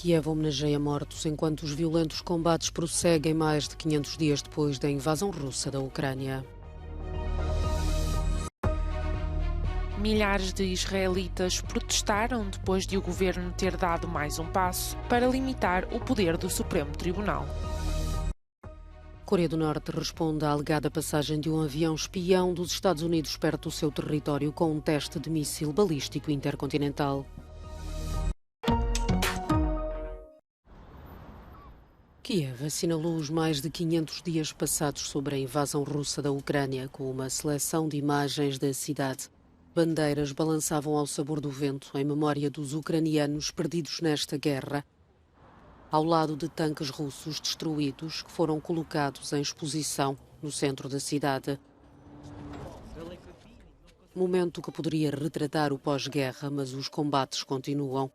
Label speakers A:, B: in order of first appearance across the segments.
A: Kiev homenageia mortos enquanto os violentos combates prosseguem mais de 500 dias depois da invasão russa da Ucrânia.
B: Milhares de israelitas protestaram depois de o governo ter dado mais um passo para limitar o poder do Supremo Tribunal.
A: Coreia do Norte responde à alegada passagem de um avião espião dos Estados Unidos perto do seu território com um teste de míssil balístico intercontinental. Kiev assinalou os mais de 500 dias passados sobre a invasão russa da Ucrânia com uma seleção de imagens da cidade. Bandeiras balançavam ao sabor do vento em memória dos ucranianos perdidos nesta guerra, ao lado de tanques russos destruídos que foram colocados em exposição no centro da cidade. Momento que poderia retratar o pós-guerra, mas os combates continuam.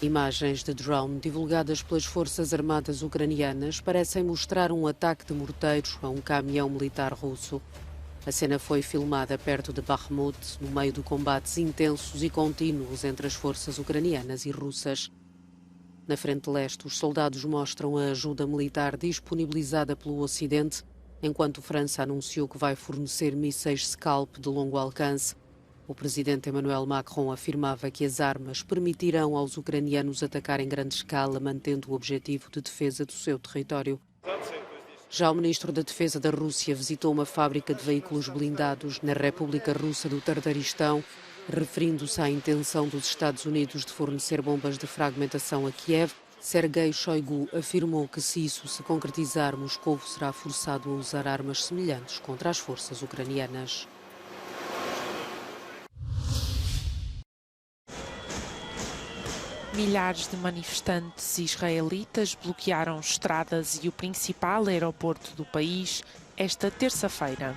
A: Imagens de drone divulgadas pelas Forças Armadas ucranianas parecem mostrar um ataque de morteiros a um caminhão militar russo. A cena foi filmada perto de Bakhmut, no meio de combates intensos e contínuos entre as forças ucranianas e russas. Na frente leste, os soldados mostram a ajuda militar disponibilizada pelo Ocidente, enquanto a França anunciou que vai fornecer mísseis Scalp de longo alcance. O presidente Emmanuel Macron afirmava que as armas permitirão aos ucranianos atacar em grande escala, mantendo o objetivo de defesa do seu território. Já o ministro da Defesa da Rússia visitou uma fábrica de veículos blindados na República Russa do Tartaristão, referindo-se à intenção dos Estados Unidos de fornecer bombas de fragmentação a Kiev. Sergei Shoigu afirmou que, se isso se concretizar, Moscou será forçado a usar armas semelhantes contra as forças ucranianas.
B: Milhares de manifestantes israelitas bloquearam estradas e o principal aeroporto do país esta terça-feira.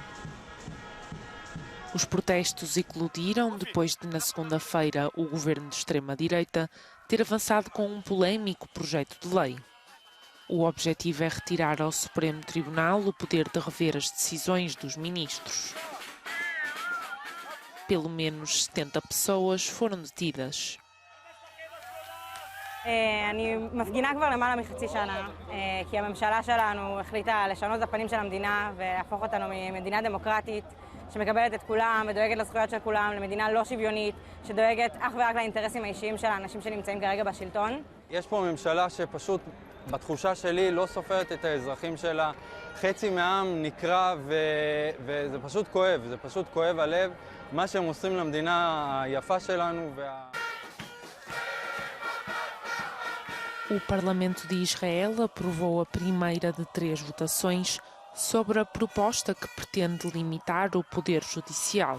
B: Os protestos eclodiram depois de, na segunda-feira, o governo de extrema-direita ter avançado com um polémico projeto de lei. O objetivo é retirar ao Supremo Tribunal o poder de rever as decisões dos ministros. Pelo menos 70 pessoas foram detidas.
C: אני מפגינה כבר למעלה מחצי שנה, כי הממשלה שלנו החליטה לשנות את הפנים של המדינה ולהפוך אותנו ממדינה דמוקרטית שמקבלת את כולם ודואגת לזכויות של כולם, למדינה לא שוויונית, שדואגת אך ורק לאינטרסים האישיים של האנשים שנמצאים כרגע בשלטון.
D: יש פה ממשלה שפשוט, בתחושה שלי, לא סופרת את האזרחים שלה. חצי מהעם נקרא וזה פשוט כואב הלב, מה שהם עושים למדינה היפה שלנו
B: O Parlamento de Israel aprovou a primeira de 3 votações sobre a proposta que pretende limitar o poder judicial.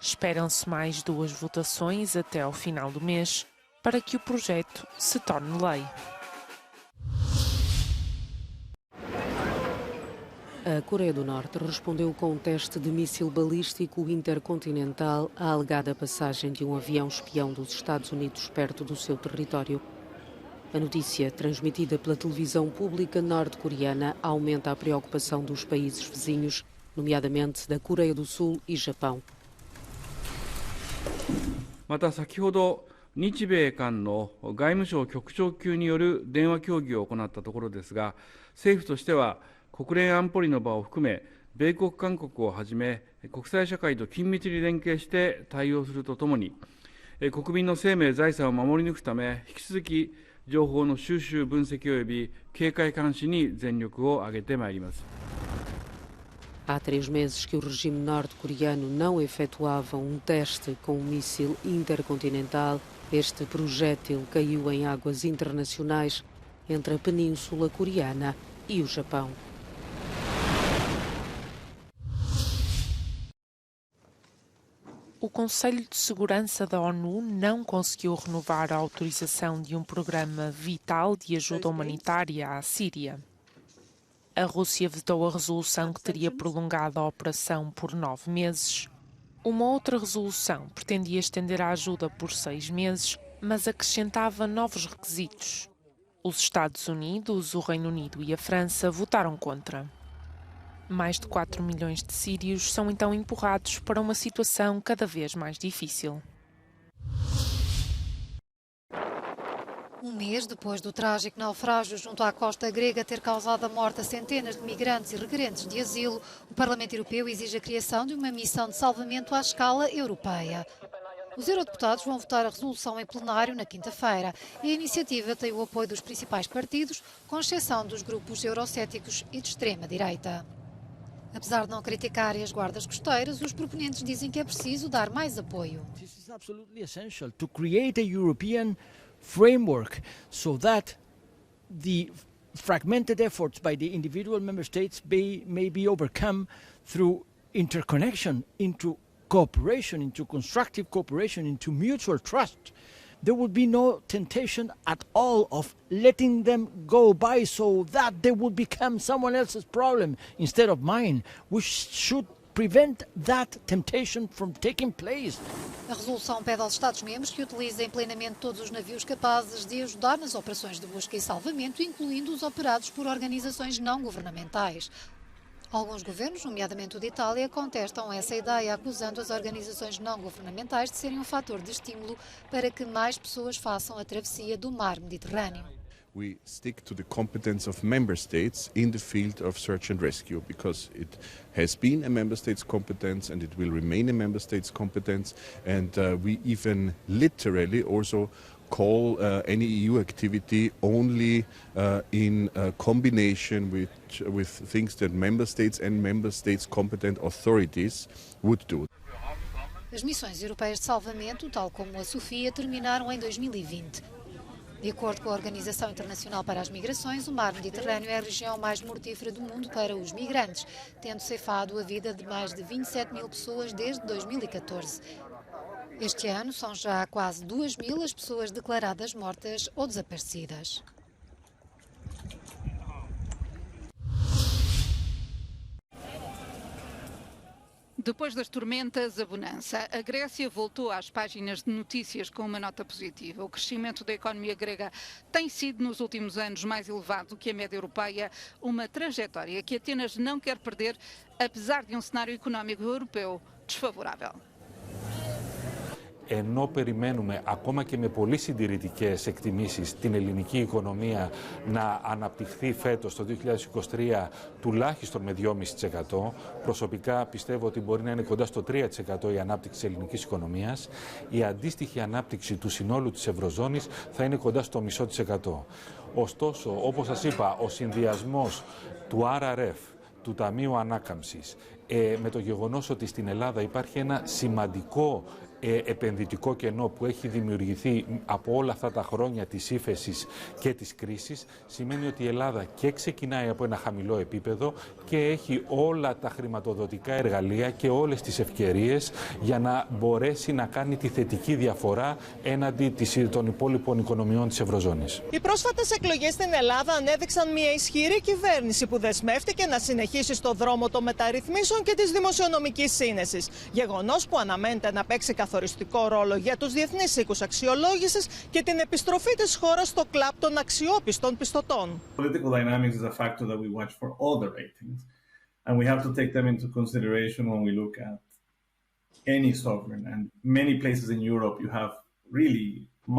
B: Esperam-se mais 2 votações até ao final do mês para que o projeto se torne lei.
A: A Coreia do Norte respondeu com um teste de míssil balístico intercontinental à alegada passagem de um avião espião dos Estados Unidos perto do seu território. A notícia, transmitida pela televisão pública norte-coreana, aumenta a preocupação dos países vizinhos, nomeadamente da Coreia do Sul e Japão.
E: また先ほど日米韓の外務省局長級による電話協議を行ったところですが、政府としては国連安保理の場を含め、米国、韓国をはじめ国際社会と緊密に連携して対応するとともに、国民の生命、財産を守り抜くため、引き続き情報の収集、分析及び警戒監視に全力を挙げてまいります。
A: Há 3 meses que o regime norte-coreano não efetuava um teste com um míssil intercontinental. Este projétil caiu em águas internacionais entre a Península Coreana e o Japão.
B: O Conselho de Segurança da ONU não conseguiu renovar a autorização de um programa vital de ajuda humanitária à Síria. A Rússia vetou a resolução que teria prolongado a operação por 9 meses. Uma outra resolução pretendia estender a ajuda por 6 meses, mas acrescentava novos requisitos. Os Estados Unidos, o Reino Unido e a França votaram contra. Mais de 4 milhões de sírios são então empurrados para uma situação cada vez mais difícil.
F: Um mês depois do trágico naufrágio junto à costa grega ter causado a morte a centenas de migrantes e requerentes de asilo, o Parlamento Europeu exige a criação de uma missão de salvamento à escala europeia. Os eurodeputados vão votar a resolução em plenário na quinta-feira e a iniciativa tem o apoio dos principais partidos, com exceção dos grupos eurocéticos e de extrema-direita. Apesar de não criticarem as guardas costeiras, os proponentes dizem que é preciso dar mais apoio.
G: This is absolutely essential to create a European framework so that the fragmented efforts by the individual member states may be overcome through interconnection, into cooperation, into constructive cooperation, into mutual trust. There would be no temptation at all of letting them go by so that they would become someone else's problem instead of mine. We should prevent that temptation from taking place.
F: A resolução pede aos Estados-membros que utilizem plenamente todos os navios capazes de ajudar nas operações de busca e salvamento, incluindo os operados por organizações não governamentais. Alguns governos, nomeadamente o de Itália, contestam essa ideia, acusando as organizações não governamentais de serem um fator de estímulo para que mais pessoas façam a travessia do mar Mediterrâneo.
H: We stick to the competence of member states in the field of search and rescue because it has been a member state's competence and it will remain a member state's competence, and we even literally also call any EU activity only in combination with things that member states and member states competent authorities would do.
F: As missões europeias de salvamento, tal como a Sofia, terminaram em 2020. De acordo com a Organização Internacional para as Migrações, o mar Mediterrâneo é a região mais mortífera do mundo para os migrantes, tendo ceifado a vida de mais de 27 mil pessoas desde 2014. Este ano são já quase 2 mil as pessoas declaradas mortas ou desaparecidas.
I: Depois das tormentas, a bonança. A Grécia voltou às páginas de notícias com uma nota positiva. O crescimento da economia grega tem sido, nos últimos anos, mais elevado do que a média europeia, uma trajetória que Atenas não quer perder, apesar de um cenário económico europeu desfavorável.
J: Ενώ περιμένουμε ακόμα και με πολύ συντηρητικές εκτιμήσεις την ελληνική οικονομία να αναπτυχθεί φέτος το 2023 τουλάχιστον με 2,5%, προσωπικά πιστεύω ότι μπορεί να είναι κοντά στο 3% η ανάπτυξη της ελληνικής οικονομίας, η αντίστοιχη ανάπτυξη του συνόλου της Ευρωζώνης θα είναι κοντά στο 0,5%. Ωστόσο, όπως σας είπα, ο συνδυασμός του RRF, του Ταμείου Ανάκαμψης, με το γεγονός ότι στην Ελλάδα υπάρχει ένα σημαντικό επενδυτικό κενό που έχει δημιουργηθεί από όλα αυτά τα χρόνια της ύφεσης και της κρίσης, σημαίνει ότι η Ελλάδα και ξεκινάει από ένα χαμηλό επίπεδο και έχει όλα τα χρηματοδοτικά εργαλεία και όλες τις ευκαιρίες για να μπορέσει να κάνει τη θετική διαφορά έναντι των υπόλοιπων οικονομιών της Ευρωζώνης.
K: Οι πρόσφατες εκλογές στην Ελλάδα ανέδειξαν μια ισχυρή κυβέρνηση που δεσμεύτηκε να συνεχίσει στο δρόμο των μεταρρυθμίσεων και της δημοσιονομικής σύνεσης. Γεγονός που αναμένεται να παίξει καθοριστικό ρόλο για τους διεθνείς οίκους αξιολόγησης και την επιστροφή της χώρας στο κλαμπ των αξιόπιστων πιστωτών.
L: Political dynamics is a factor that we watch for all the ratings, and we have to take them into consideration when we look at any sovereign. And many places in Europe you have really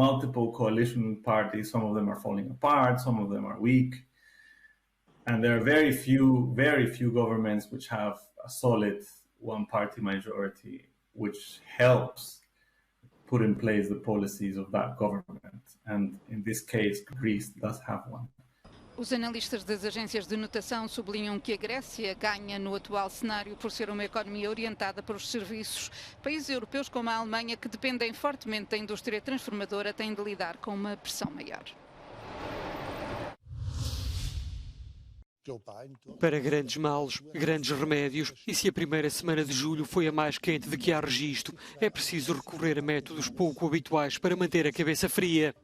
L: multiple coalition parties. Some of them are falling apart, some of them are weak, and there are very few governments which have a solid one-party majority, which helps put in place the policies of that government. And in this case, Greece does have one.
I: Os analistas das agências de notação sublinham que a Grécia ganha no atual cenário por ser uma economia orientada para os serviços. Países europeus como a Alemanha, que dependem fortemente da indústria transformadora, têm de lidar com uma pressão maior.
M: Para grandes males, grandes remédios, e se a primeira semana de julho foi a mais quente de que há registro, é preciso recorrer a métodos pouco habituais para manter a cabeça fria.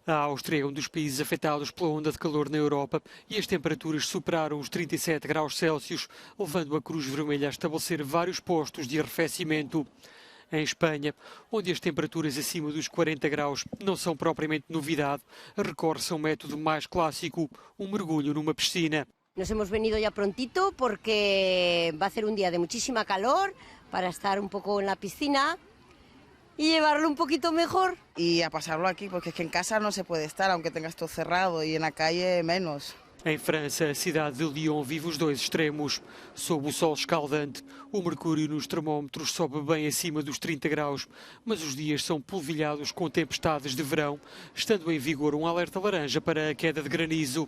M: A Áustria é um dos países afetados pela onda de calor na Europa e as temperaturas superaram os 37 graus Celsius, levando a Cruz Vermelha a estabelecer vários postos de arrefecimento. Em Espanha, onde as temperaturas acima dos 40 graus não são propriamente novidade, recorre-se a um método mais clássico, um mergulho numa piscina.
N: Nos hemos venido ya prontito porque va a ser un día de muchísima calor para estar un poco en la piscina y llevarlo un poquito mejor.
O: Y a pasarlo aquí, porque es que en casa no se puede estar, aunque tengas todo cerrado, y en la calle menos.
M: Em França, a cidade de Lyon vive os dois extremos. Sob o sol escaldante, o mercúrio nos termómetros sobe bem acima dos 30 graus, mas os dias são polvilhados com tempestades de verão, estando em vigor um alerta laranja para a queda de granizo.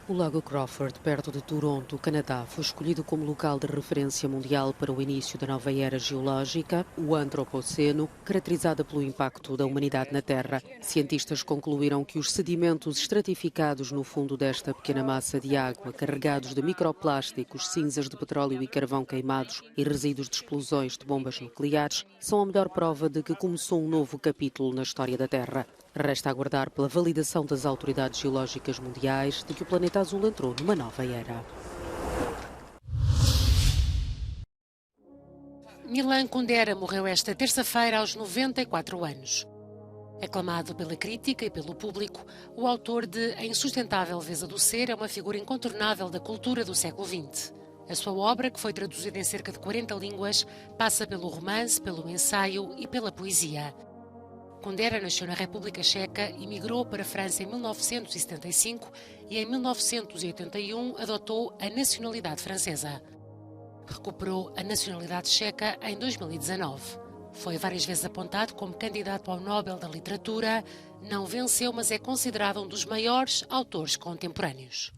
A: O Lago Crawford, perto de Toronto, Canadá, foi escolhido como local de referência mundial para o início da nova era geológica, o Antropoceno, caracterizada pelo impacto da humanidade na Terra. Cientistas concluíram que os sedimentos estratificados no fundo desta pequena massa de água, carregados de microplásticos, cinzas de petróleo e carvão queimados e resíduos de explosões de bombas nucleares, são a melhor prova de que começou um novo capítulo na história da Terra. Resta aguardar pela validação das autoridades geológicas mundiais de que o planeta azul entrou numa nova era.
P: Milan Kundera morreu esta terça-feira aos 94 anos. Aclamado pela crítica e pelo público, o autor de A Insustentável Leveza do Ser é uma figura incontornável da cultura do século XX. A sua obra, que foi traduzida em cerca de 40 línguas, passa pelo romance, pelo ensaio e pela poesia. Kundera nasceu na República Checa e migrou para a França em 1975 e em 1981 adotou a nacionalidade francesa. Recuperou a nacionalidade checa em 2019. Foi várias vezes apontado como candidato ao Nobel da Literatura, não venceu, mas é considerado um dos maiores autores contemporâneos.